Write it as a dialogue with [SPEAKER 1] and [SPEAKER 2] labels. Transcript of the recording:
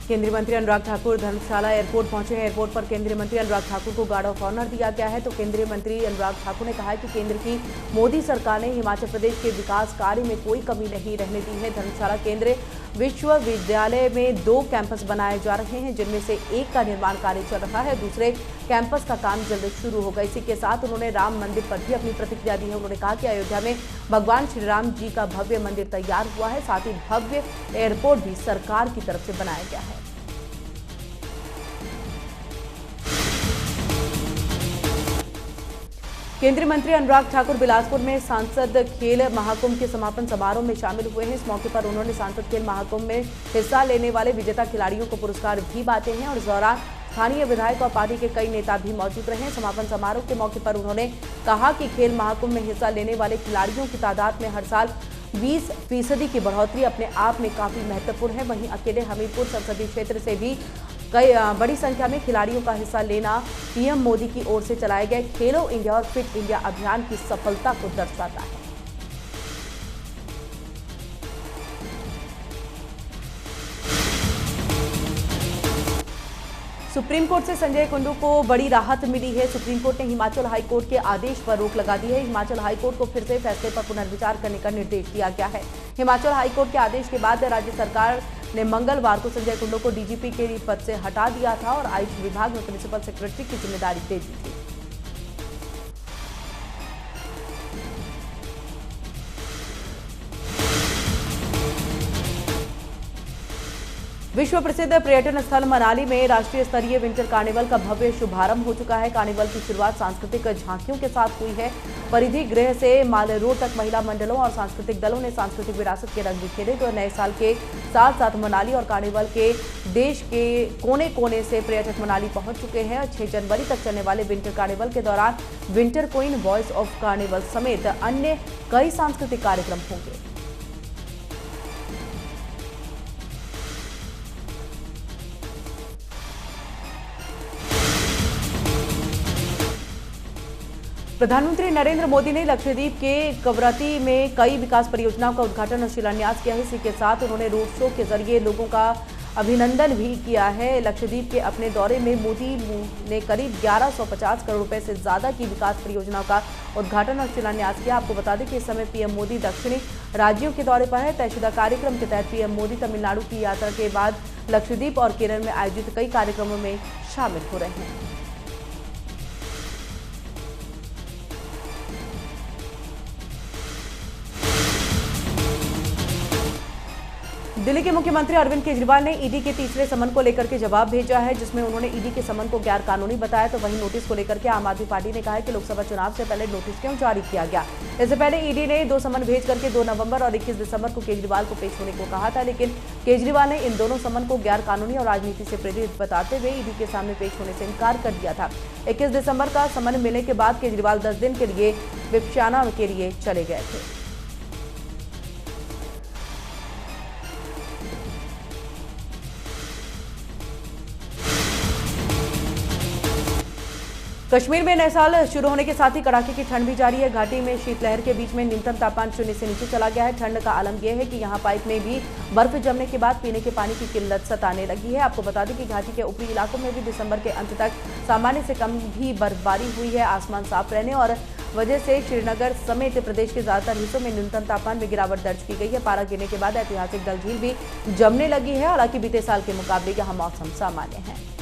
[SPEAKER 1] केंद्रीय मंत्री अनुराग ठाकुर धर्मशाला एयरपोर्ट पहुंचे हैं। एयरपोर्ट पर केंद्रीय मंत्री अनुराग ठाकुर को गार्ड ऑफ ऑनर दिया गया है। तो केंद्रीय मंत्री अनुराग ठाकुर ने कहा है कि केंद्र की मोदी सरकार ने हिमाचल प्रदेश के विकास कार्य में कोई कमी नहीं रहने दी है। धर्मशाला केंद्रीय विश्वविद्यालय में 2 कैंपस बनाए जा रहे हैं, जिनमें से एक का निर्माण कार्य चल रहा है, दूसरे कैंपस का काम जल्द शुरू होगा। इसी के साथ उन्होंने राम मंदिर पर भी अपनी प्रतिक्रिया दी है। उन्होंने कहा कि अयोध्या में भगवान श्री राम जी का भव्य मंदिर तैयार हुआ है, साथ ही भव्य एयरपोर्ट भी सरकार की तरफ से बनाया गया है। केंद्रीय मंत्री अनुराग ठाकुर बिलासपुर में सांसद खेल महाकुंभ के समापन समारोह में शामिल हुए हैं। इस मौके पर उन्होंने सांसद खेल महाकुंभ में हिस्सा लेने वाले विजेता खिलाड़ियों को पुरस्कार भी बांटे हैं और इस दौरान स्थानीय विधायक और पार्टी के कई नेता भी मौजूद रहे। समापन समारोह के मौके पर उन्होंने कहा कि खेल महाकुंभ में हिस्सा लेने वाले खिलाड़ियों की तादाद में हर साल 20% की बढ़ोतरी अपने आप में काफी महत्वपूर्ण है। वहीं अकेले हमीरपुर संसदीय क्षेत्र से भी कई बड़ी संख्या में खिलाड़ियों का हिस्सा लेना पीएम मोदी की ओर से चलाए गए खेलो इंडिया और फिट इंडिया अभियान की सफलता को दर्शाता है। सुप्रीम कोर्ट से संजय कुंडू को बड़ी राहत मिली है। सुप्रीम कोर्ट ने हिमाचल हाई कोर्ट के आदेश पर रोक लगा दी है। हिमाचल हाई कोर्ट को फिर से फैसले पर पुनर्विचार करने का निर्देश दिया गया है। हिमाचल हाई कोर्ट के आदेश के बाद राज्य सरकार ने मंगलवार को संजय कुंडू को डीजीपी के पद से हटा दिया था और आयुष विभाग में प्रिंसिपल सेक्रेटरी की जिम्मेदारी दे दी थी। विश्व प्रसिद्ध पर्यटन स्थल मनाली में राष्ट्रीय स्तरीय विंटर कार्निवल का भव्य शुभारंभ हो चुका है। कार्निवल की शुरुआत सांस्कृतिक झांकियों के साथ हुई है। परिधि गृह से माल रोड तक महिला मंडलों और सांस्कृतिक दलों ने सांस्कृतिक विरासत के रंग बिखेरे। तो नए साल के साथ साथ मनाली और कार्निवल के देश के कोने कोने से पर्यटक मनाली पहुंच चुके हैं। 6 जनवरी तक चलने वाले विंटर कार्निवल के दौरान winter queen, voice of carnival समेत अन्य कई सांस्कृतिक कार्यक्रम होंगे। प्रधानमंत्री नरेंद्र मोदी ने लक्षद्वीप के कवरत्ती में कई विकास परियोजनाओं का उद्घाटन और शिलान्यास किया है। इसी के साथ उन्होंने रोड शो के जरिए लोगों का अभिनंदन भी किया है। लक्षद्वीप के अपने दौरे में मोदी ने करीब 1150 करोड़ रुपए से ज्यादा की विकास परियोजनाओं का उद्घाटन और शिलान्यास किया। आपको बता दें कि इस समय पीएम मोदी दक्षिणी राज्यों के दौरे पर है। तयशुदा कार्यक्रम के तहत पीएम मोदी तमिलनाडु की यात्रा के बाद लक्षद्वीप और केरल में आयोजित कई कार्यक्रमों में शामिल हो रहे हैं। दिल्ली के मुख्यमंत्री अरविंद केजरीवाल ने ईडी के तीसरे समन को लेकर के जवाब भेजा है, जिसमें उन्होंने ईडी के समन को गैर कानूनी बताया। तो वहीं नोटिस को लेकर के आम आदमी पार्टी ने कहा है कि लोकसभा चुनाव से पहले नोटिस क्यों जारी किया गया। इससे पहले ईडी ने 2 समन भेज करके 2 नवंबर और 21 दिसंबर को केजरीवाल को पेश होने को कहा था, लेकिन केजरीवाल ने इन दोनों समन को गैर कानूनी और राजनीति से प्रेरित बताते हुए ईडी के सामने पेश होने से इनकार कर दिया था। 21 दिसंबर का समन मिलने के बाद केजरीवाल 10 दिन के लिए विपश्यना के लिए चले गए थे। कश्मीर में नए साल शुरू होने के साथ ही कड़ाके की ठंड भी जारी है। घाटी में शीतलहर के बीच में न्यूनतम तापमान 0 से नीचे चला गया है। ठंड का आलम यह है कि यहां पाइप में भी बर्फ जमने के बाद पीने के पानी की किल्लत सताने लगी है। आपको बता दें कि घाटी के ऊपरी इलाकों में भी दिसंबर के अंत तक सामान्य से कम भी बर्फबारी हुई है। आसमान साफ रहने और वजह से श्रीनगर समेत प्रदेश के ज्यादातर हिस्सों में न्यूनतम तापमान में गिरावट दर्ज की गई है। पारा गिरने के बाद ऐतिहासिक डल झील भी जमने लगी है। हालांकि बीते साल के मुकाबले यहां मौसम सामान्य है।